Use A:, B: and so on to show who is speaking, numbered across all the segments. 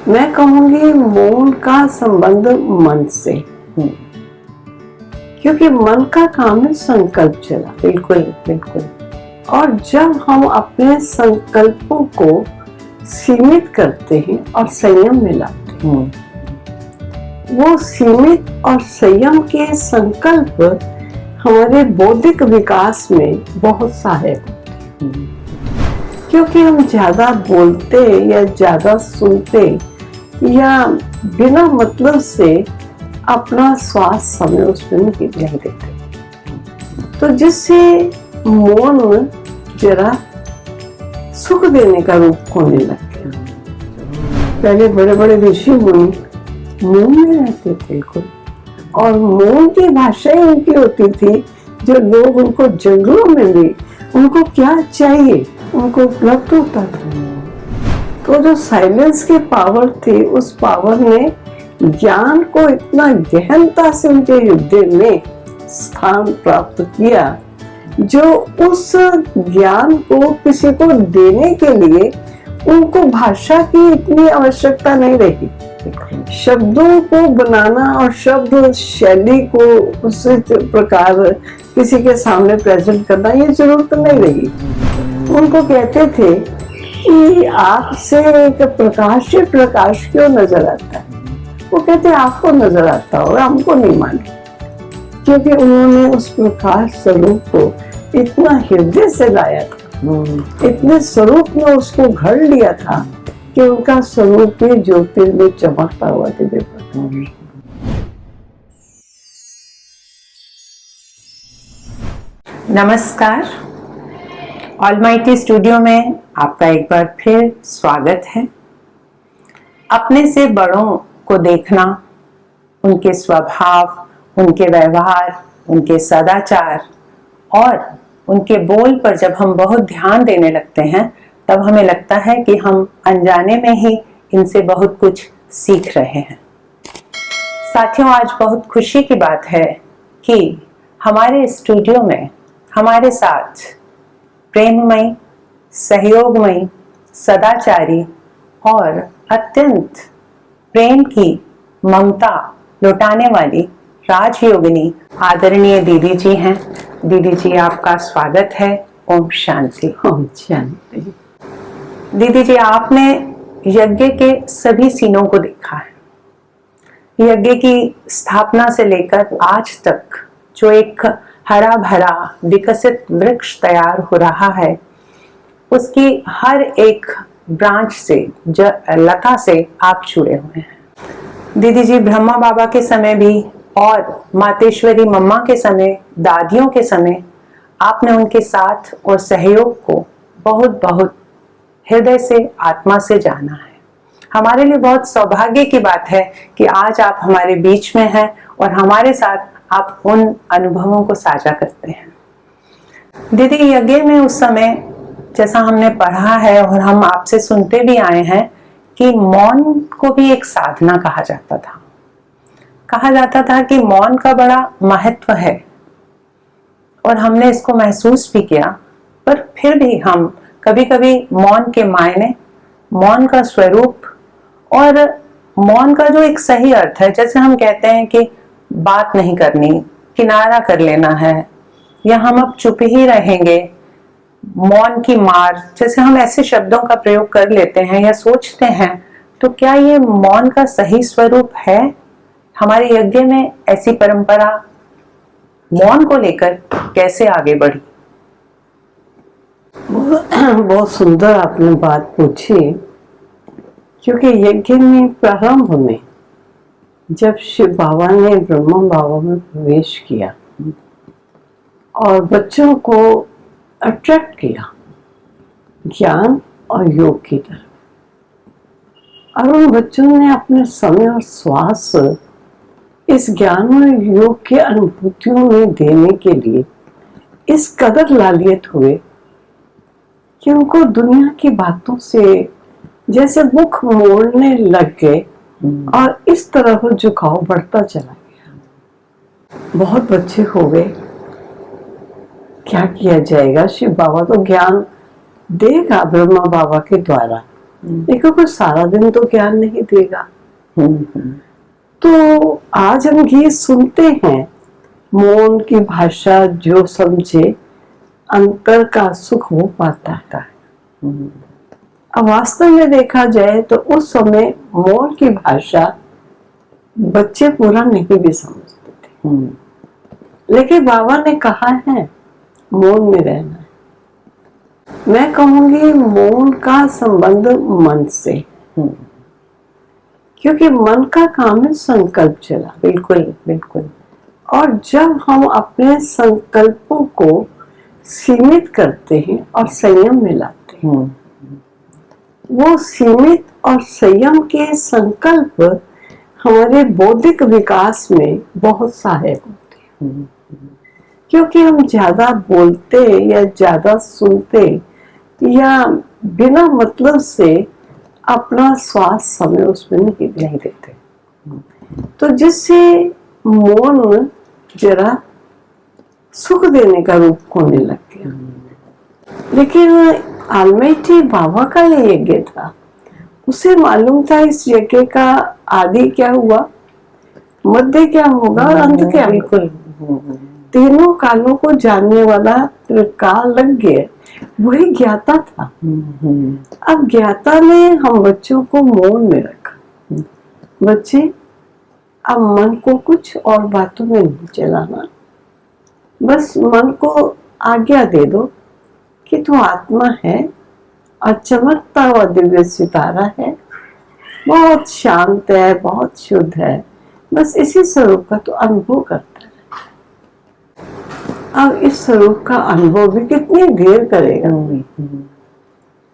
A: मैं कहूंगी मौन का संबंध मन से, क्योंकि मन का काम है संकल्प चला।
B: बिल्कुल बिल्कुल।
A: और जब हम अपने संकल्पों को सीमित करते हैं और संयम में लाते हैं, वो सीमित और संयम के संकल्प हमारे बौद्धिक विकास में बहुत सहायक होते हैं। क्योंकि हम ज्यादा बोलते या ज्यादा सुनते या बिना मतलब से अपना स्वास्थ्य समय उसमें नहीं देते, तो जिससे मौन जरा सुख देने का रूप होने लग गया। पहले बड़े बड़े ऋषि मुनि मौन में रहते थे, और मौन की भाषा ही उनकी होती थी, जो लोग उनको जंगलों में भी उनको क्या चाहिए उनको उपलब्ध होता था। तो जो साइलेंस के पावर थे, उस पावर ने ज्ञान को इतना गहनता से उनके हृदय में स्थान प्राप्त किया, जो उस ज्ञान को किसी को देने के लिए उनको भाषा की इतनी आवश्यकता नहीं रही। शब्दों को बनाना और शब्द शैली को उसी प्रकार किसी के सामने प्रेजेंट करना, ये जरूरत नहीं रही। उनको कहते थे कि आपसे एक प्रकाश से प्रकाश क्यों नजर आता है? वो कहते आपको नजर आता होगा, हमको नहीं माने, क्योंकि उन्होंने उस प्रकाश स्वरूप को इतना हृदय से लाया था, इतने स्वरूप में उसको घड़ लिया था कि उनका स्वरूप ही ज्योतिर्मय चमकता हुआ दिव्य प्रकाश।
B: नमस्कार, ऑलमाइटी स्टूडियो में आपका एक बार फिर स्वागत है। अपने से बड़ों को देखना, उनके स्वभाव, उनके व्यवहार, उनके सदाचार और उनके बोल पर जब हम बहुत ध्यान देने लगते हैं, तब हमें लगता है कि हम अनजाने में ही इनसे बहुत कुछ सीख रहे हैं। साथियों, आज बहुत खुशी की बात है कि हमारे स्टूडियो में हमारे साथ प्रेममयी, सहयोगमयी, सदाचारी और अत्यंत प्रेम की ममता लुटाने वाली राजयोगिनी आदरणीय दीदी जी हैं। दीदी जी, आपका स्वागत है। ओम शांति।
A: ओम शांति।
B: दीदी जी, आपने यज्ञ के सभी सीनों को देखा है। यज्ञ की स्थापना से लेकर आज तक जो एक हरा भरा विकसित वृक्ष तैयार हो रहा है, उसकी हर एक ब्रांच से, लता से आप जुड़े हुए हैं। दीदी जी, ब्रह्मा बाबा के समय भी और मातेश्वरी मम्मा के समय, दादियों के समय आपने उनके साथ और सहयोग को बहुत बहुत हृदय से, आत्मा से जाना है। हमारे लिए बहुत सौभाग्य की बात है कि आज आप हमारे बीच में हैं और हमारे साथ आप उन अनुभवों को साझा करते हैं। दीदी, यज्ञ में उस समय जैसा हमने पढ़ा है और हम आपसे सुनते भी आए हैं कि मौन को भी एक साधना कहा जाता था। कहा जाता था कि मौन का बड़ा महत्व है और हमने इसको महसूस भी किया, पर फिर भी हम कभी कभी मौन के मायने, मौन का स्वरूप और मौन का जो एक सही अर्थ है, जैसे हम कहते हैं कि बात नहीं करनी, किनारा कर लेना है, या हम अब चुप ही रहेंगे, मौन की मार, जैसे हम ऐसे शब्दों का प्रयोग कर लेते हैं या सोचते हैं, तो क्या ये मौन का सही स्वरूप है? हमारे यज्ञ में ऐसी परंपरा मौन को लेकर कैसे आगे बढ़ी?
A: बहुत सुंदर आपने बात पूछी, क्योंकि यज्ञ में प्रारंभ में जब शिव बाबा ने ब्रह्मा बाबा में प्रवेश किया और बच्चों को अट्रैक्ट किया ज्ञान और योग की तरफ, और उन बच्चों ने अपने समय और श्वास इस ज्ञान और योग की अनुभूतियों में देने के लिए इस कदर लालियत हुए कि उनको दुनिया की बातों से जैसे मुख मोड़ने लग गए और इस तरफ झुकाव बढ़ता चला गया। बहुत बच्चे हो गए, क्या किया जाएगा? शिव बाबा तो ज्ञान देगा ब्रह्मा बाबा के द्वारा, देखो कोई सारा दिन तो ज्ञान नहीं देगा। तो आज हम गीत सुनते हैं, मौन की भाषा जो समझे अंतर का सुख हो पाता है। अब वास्तव में देखा जाए तो उस समय मौन की भाषा बच्चे पूरा नहीं भी समझते थे, लेकिन बाबा ने कहा है मौन में रहना है। मैं कहूंगी मौन का संबंध मन से, क्योंकि मन का काम है संकल्प चला।
B: बिल्कुल बिल्कुल।
A: और जब हम अपने संकल्पों को सीमित करते हैं और संयम में लाते हैं, वो सीमित और संयम के संकल्प हमारे बौद्धिक विकास में बहुत सहायक होते हैं। क्योंकि हम ज्यादा बोलते या ज्यादा सुनते या बिना मतलब से अपना स्वास्थ्य समय उसमें नहीं देते, तो जिससे मौन जरा सुख देने का रूप होने लग गया। लेकिन आलमाइटी बाबा का ये यज्ञ था, उसे मालूम था इस यज्ञ का आदि क्या हुआ, मध्य क्या होगा, अंत क्या।
B: बिल्कुल।
A: तीनों कालों को जानने वाला त्रिकालज्ञ वही ज्ञाता था। अब ज्ञाता ने हम बच्चों को मौन में रखा। बच्चे अब मन को कुछ और बातों में नहीं चलाना, बस मन को आज्ञा दे दो कि तू आत्मा है और चमकता हुआ दिव्य सितारा है, बहुत शांत है, बहुत शुद्ध है, बस इसी स्वरूप का तो अनुभव करता है। अब इस स्वरूप का अनुभव भी कितनी देर करेगा।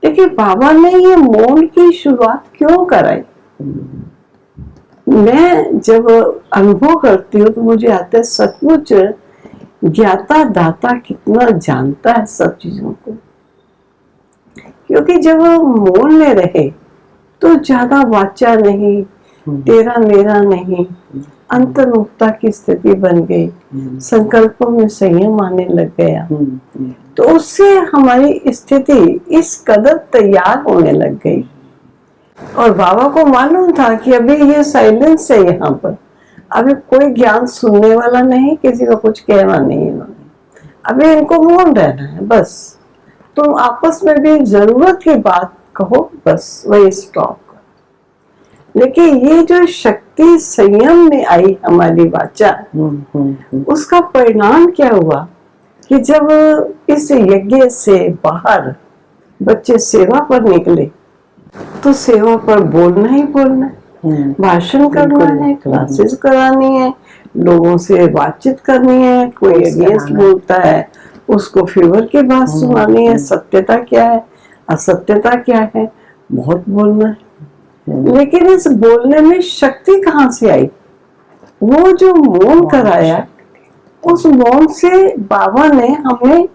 A: लेकिन बाबा ने ये मौन की शुरुआत क्यों कराई? मैं जब अनुभव करती हूँ तो मुझे आता है सचमुच ज्ञाता दाता कितना जानता है सब चीजों को। क्योंकि जब मौन में रहे तो ज्यादा वाचा नहीं, तेरा मेरा नहीं, अंतर्मुखता की स्थिति बन गई, संकल्पों में संयम आने लग गया। तो उससे हमारी स्थिति इस कदर तैयार होने लग गई। और बाबा को मालूम था कि अभी ये साइलेंस है, यहाँ पर अभी कोई ज्ञान सुनने वाला नहीं, किसी को कुछ कहना नहीं इन्होंने, अभी इनको मौन रहना है। बस तुम आपस में भी जरूरत की बात कहो, बस वही स्टॉप करो। लेकिन ये जो शक्ति संयम में आई हमारी वाचा, उसका परिणाम क्या हुआ कि जब इस यज्ञ से बाहर बच्चे सेवा पर निकले तो सेवा पर बोलना ही बोलना है, भाषण करना है, क्लासेस करानी है, लोगों से बातचीत करनी है। कोई अगेंस्ट बोलता है उसको फेवर की बात सुनानी है, सत्यता क्या है, असत्यता क्या है, बहुत बोलना है। लेकिन इस बोलने में शक्ति कहाँ से आई? वो जो मौन कराया, उस मौन से बाबा ने हमें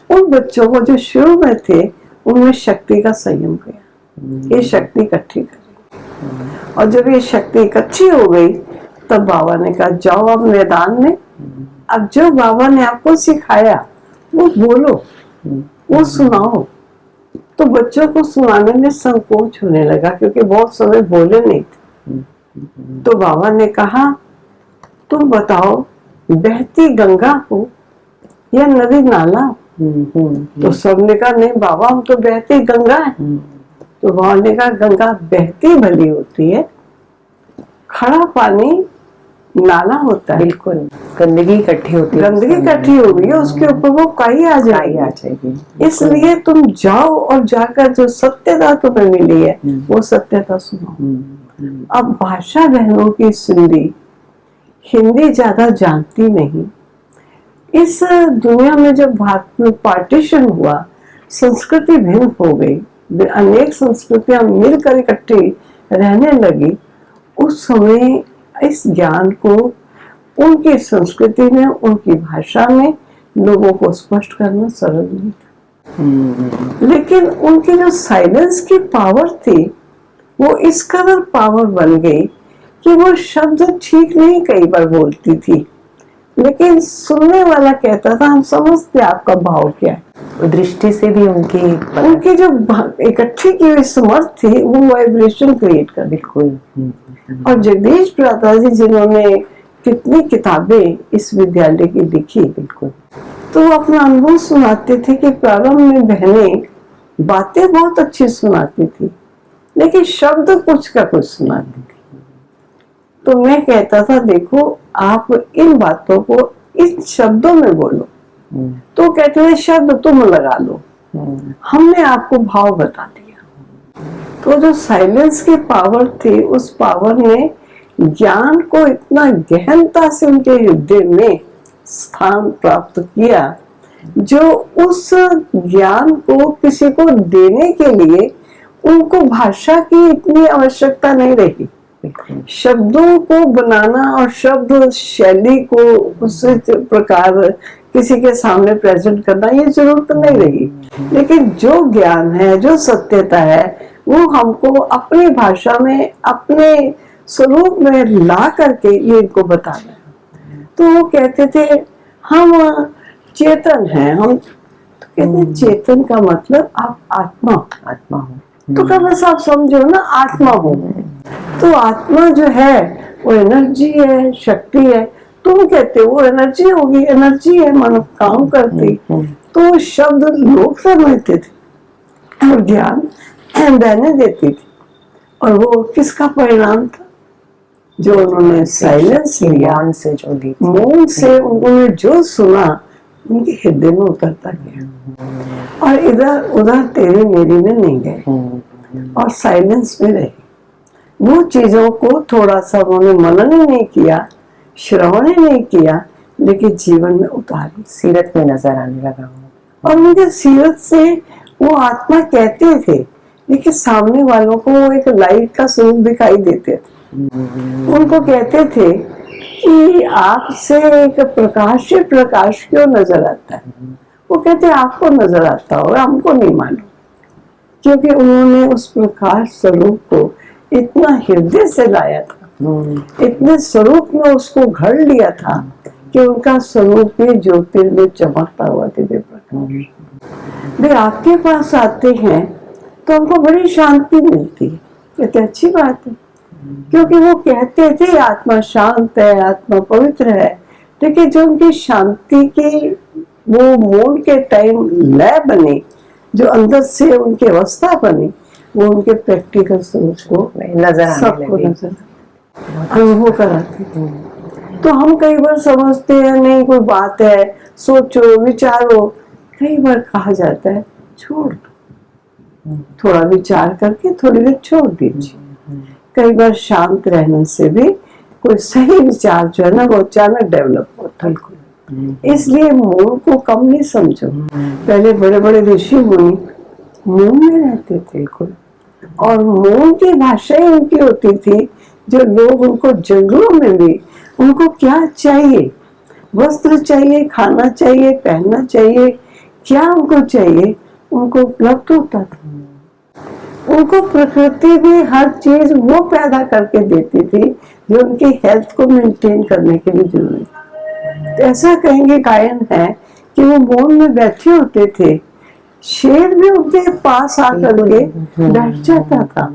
A: उन बच्चों को जो शुरू में थे उनमें शक्ति का संयम किया, ये शक्ति इकट्ठी करी। और जब ये शक्ति इकट्ठी हो गई तब बाबा ने कहा जाओ अब मैदान में, अब जो बाबा ने आपको सिखाया वो बोलो, वो सुनाओ। तो बच्चों को सुनाने में संकोच होने लगा क्योंकि बहुत समय बोले नहीं थे। तो बाबा ने कहा तुम बताओ बहती गंगा हो या नदी नाला? तो सबने कहा नहीं बाबा हम तो बहती गंगा है। तो बाबा ने कहा गंगा बहती भली होती है, खड़ा पानी नाला होता है।
B: बिल्कुल, गंदगी इकट्ठी होती है,
A: गंदगी इकट्ठी हो गई है, उसके ऊपर वो काई आ जाएगी। इसलिए तुम जाओ और जाकर जो सत्यता तुम्हें मिली है वो सत्यता सुनो। अब भाषा बहनों की सिंधी हिंदी ज्यादा जानती नहीं। इस दुनिया में जब भारत में पार्टीशन हुआ, संस्कृति भिन्न हो गई, अनेक संस्कृतियां मिलकर इकट्ठी रहने लगी, उस समय इस ज्ञान को उनकी संस्कृति में, उनकी भाषा में लोगों को स्पष्ट करना सरल नहीं था। लेकिन उनकी जो साइलेंस की पावर थी वो इस कदर पावर बन गई कि वो शब्द ठीक नहीं कई बार बोलती थी, लेकिन सुनने वाला कहता था हम समझते आपका भाव क्या है।
B: दृष्टि से भी
A: उनकी जो इकट्ठी की हुई समर्थ थी वो वाइब्रेशन क्रिएट कर।
B: बिल्कुल।
A: और जगदीश प्रताप जी जिन्होंने कितनी किताबें इस विद्यालय की लिखी, बिल्कुल, तो वो अपना अनुभव सुनाते थे कि प्रारंभ में बहनें बातें बहुत अच्छी सुनाती थी लेकिन शब्द कुछ का कुछ सुनाती थी। तो मैं कहता था देखो आप इन बातों को इन शब्दों में बोलो, तो कहते थे शब्द तुम लगा लो, हमने आपको भाव बता दिया। तो जो साइलेंस की पावर थी उस पावर ने ज्ञान को इतना गहनता से उनके हृदय में स्थान प्राप्त किया जो उस ज्ञान को किसी को देने के लिए उनको भाषा की इतनी आवश्यकता नहीं रही। शब्दों को बनाना और शब्द शैली को उस प्रकार किसी के सामने प्रेजेंट करना ये जरूरत नहीं रही, लेकिन जो ज्ञान है जो सत्यता है वो हमको अपनी भाषा में अपने स्वरूप में ला करके ये इनको बताना है। तो वो कहते थे हम चेतन हैं, हम तो कहते चेतन का मतलब आप आत्मा हो, तो क्या बस आप समझो ना आत्मा हो। तो आत्मा जो है वो एनर्जी है, शक्ति है। तुम कहते हो वो एनर्जी होगी, एनर्जी है मानो काम करती। तो शब्द लोग समझते थे और ज्ञान बहने देती थी और वो किसका परिणाम था? जो उन्होंने साइलेंस लिया, मौन से उन्होंने जो सुना उनके हृदय में उतरता गया और इधर उधर तेरी मेरी में नहीं गए और साइलेंस में रहे। वो चीजों को थोड़ा सा उन्होंने मनन ही नहीं किया, श्रवण ही नहीं किया, लेकिन जीवन में उतारी, सीरत में नजर आने लगा। और उनके सीरत से वो आत्मा कहते थे लेकिन सामने वालों को वो एक लाइट का स्वरूप दिखाई देते थे। उनको कहते थे कि आपसे एक प्रकाश से प्रकाश क्यों नजर आता है? वो कहते आपको नजर आता होगा, हमको नहीं मालूम, क्योंकि उन्होंने उस प्रकाश स्वरूप को इतना हृदय से लाया था, इतने स्वरूप में उसको घड़ लिया था कि उनका स्वरूप ही ज्योतिर्मय चमकता हुआ दिव्य प्रकाश। वे आपके पास आते हैं तो उनको बड़ी शांति मिलती है, कहते अच्छी बात है, क्योंकि वो कहते थे आत्मा शांत है, आत्मा पवित्र है, लेकिन जो उनकी शांति की वो मौन के टाइम लय बनी, जो अंदर से उनकी अवस्था बनी, वो उनके प्रैक्टिकल स्वरूप को नजर अनुभव कराती। तो हम कई बार समझते हैं नहीं कोई बात है, सोचो विचारो, कई बार कहा जाता है छोड़ दो, थोड़ा विचार करके थोड़ी देर छोड़ दीजिए। कई बार शांत रहने से भी कोई सही विचार जो है ना वो अचानक डेवलप होता है। इसलिए मौन को कम नहीं समझो। पहले बड़े बड़े ऋषि मुनि मौन में रहते थे और मौन की भाषा ही उनकी होती थी जो लोग उनको जंगलों में भी उनको क्या चाहिए, वस्त्र चाहिए, खाना चाहिए, पहनना चाहिए, क्या उनको चाहिए उनको उपलब्ध होता था। उनको प्रकृति भी हर चीज वो पैदा करके देती थी जो उनकी हेल्थ को मेंटेन करने के लिए जरूरी थी। तो ऐसा कहेंगे गायन है कि वो मौन में बैठे होते थे, शेर भी उनके पास आकर के बैठ जाता था।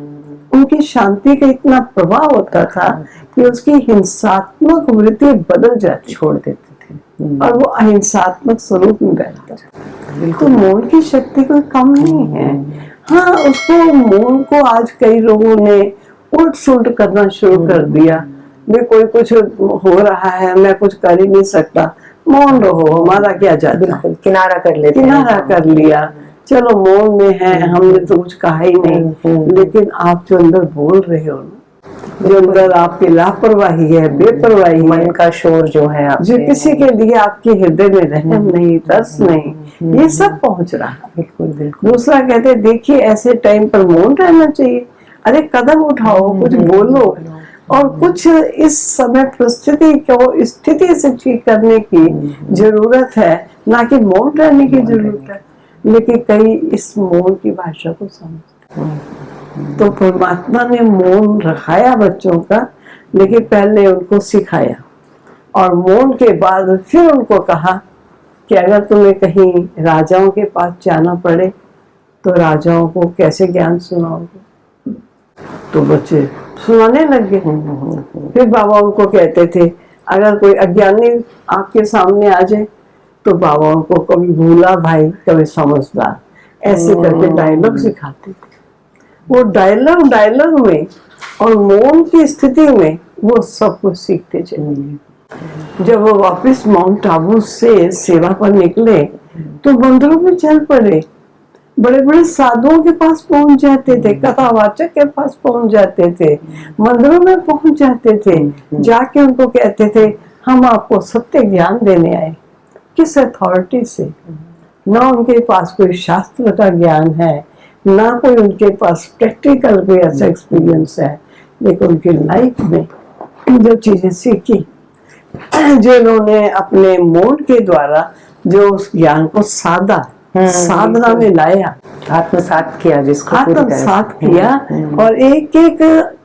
A: उनकी शांति का इतना प्रभाव होता था कि उसकी हिंसात्मक वृत्ति बदल जाती, छोड़ देते थे और वो अहिंसात्मक स्वरूप में बैठता था। तो मौन की शक्ति कोई कम नहीं है। हाँ, उसको मौन को आज कई लोगों ने उल्ट सुल्ट करना शुरू कर दिया। वे कोई कुछ हो रहा है, मैं कुछ कर ही नहीं सकता, मौन रहो, हमारा क्या जाता है, किनारा कर लेते, किनारा कर लिया, चलो मौन में है, हमने तो कुछ कहा ही नहीं। लेकिन आप जो अंदर बोल रहे हो, जो अंदर आपकी लापरवाही है, बेपरवाही, मन का शोर जो है, जो किसी के लिए आपके हृदय में रहम नहीं, तरस नहीं, ये सब पहुंच रहा है। बिल्कुल बिल्कुल। दूसरा कहते देखिए ऐसे टाइम पर मौन रहना चाहिए, अरे कदम उठाओ, कुछ बोलो, और कुछ इस समय परिस्थिति को स्थिति से ठीक करने की जरूरत है, ना कि मौन रहने की जरूरत है। लेकिन कई इस मौन की भाषा को समझते। तो परमात्मा ने मौन रखाया बच्चों का, लेकिन पहले उनको सिखाया और मौन के बाद फिर उनको कहा कि अगर तुम्हें कहीं राजाओं के पास जाना पड़े तो राजाओं को कैसे ज्ञान सुनाओगे? तो बच्चे सुनाने लग गए। फिर बाबा उनको कहते थे अगर कोई अज्ञानी आपके सामने आ जाए तो बाबा उनको कभी भूला भाई कभी समझदार ऐसे करके डायलॉग सिखाते थे। वो डायलॉग में और मौन की स्थिति में वो सब कुछ सीखते चले। जब वो वापस माउंट आबू से सेवा पर निकले तो मंदिरों में चल पड़े, बड़े बड़े साधुओं के पास पहुंच जाते थे, कथावाचक के पास पहुंच जाते थे, मंदिरों में पहुंच जाते थे, जाके उनको कहते थे हम आपको सत्य ज्ञान देने आए। किस अथॉरिटी से? ना उनके पास कोई शास्त्र का ज्ञान है, ना कोई उनके पास प्रैक्टिकल कोई ऐसा एक्सपीरियंस है, लेकिन उनकी लाइफ में जो चीजें सीखी, जो उन्होंने अपने मोड के द्वारा जो उस ज्ञान को साधना में लाया,
B: आत्मसात किया, जिसको
A: आत्मसात किया और एक एक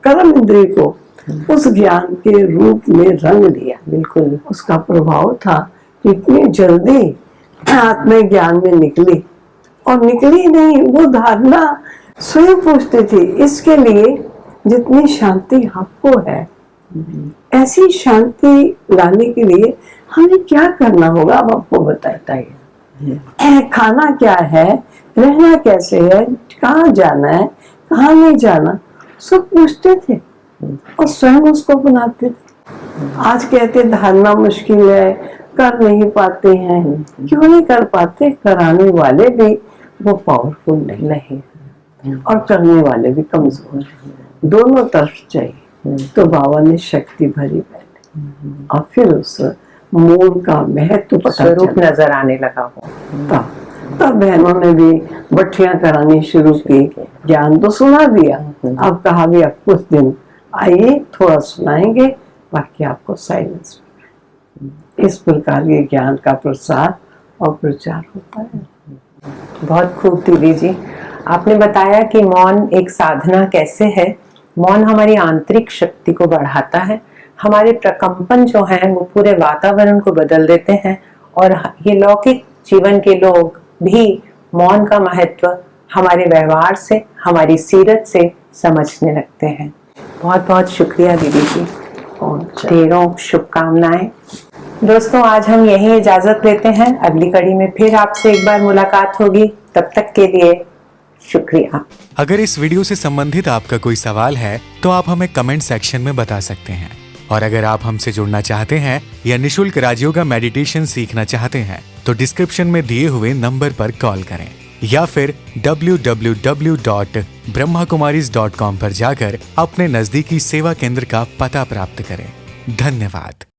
A: कर्म इंद्रिय को उस ज्ञान के रूप में रंग लिया।
B: बिल्कुल
A: उसका प्रभाव था कि इतनी जल्दी आत्म ज्ञान में निकली, और निकली नहीं, वो धारणा स्वयं पूछती थी इसके लिए जितनी शांति आपको है, ऐसी शांति लाने के लिए हमें क्या करना होगा? अब आपको बताइए खाना क्या है, रहना कैसे है, कहाँ जाना है, कहाँ नहीं जाना, सब पूछते थे और स्वयं उसको बनाते थे। आज कहते धारणा मुश्किल है, कर नहीं पाते हैं। क्यों नहीं कर पाते? कराने वाले भी वो पावरफुल नहीं और करने वाले भी कमजोर हैं। दोनों तरफ चाहिए। तो बाबा ने शक्ति भरी पहले और फिर उस मूल का महत्व
B: स्वरूप नजर आने लगा।
A: तब बहनों ने भी बट्टियां करानी शुरू की। ज्ञान तो सुना दिया, अब कहा भी अब कुछ दिन आइए थोड़ा सुनाएंगे, बाकी आपको साइलेंस। इस प्रकार ये ज्ञान का प्रसार और प्रचार होता है।
B: बहुत खूब दीदी जी, आपने बताया कि मौन एक साधना कैसे है। मौन हमारी आंतरिक शक्ति को बढ़ाता है, हमारे प्रकंपन जो हैं वो पूरे वातावरण को बदल देते हैं, और ये लौकिक जीवन के लोग भी मौन का महत्व हमारे व्यवहार से, हमारी सीरत से समझने लगते हैं। बहुत बहुत शुक्रिया दीदी जी और ढेरों शुभकामनाएं। दोस्तों, आज हम यहीं इजाजत लेते हैं। अगली कड़ी में फिर आपसे एक बार मुलाकात होगी। तब तक के लिए शुक्रिया।
C: अगर इस वीडियो से संबंधित आपका कोई सवाल है तो आप हमें कमेंट सेक्शन में बता सकते हैं, और अगर आप हमसे जुड़ना चाहते हैं या निशुल्क राजयोगा मेडिटेशन सीखना चाहते हैं तो डिस्क्रिप्शन में दिए हुए नंबर पर कॉल करें या फिर www.brahmakumaris.com पर जाकर अपने नजदीकी सेवा केंद्र का पता प्राप्त करें। धन्यवाद।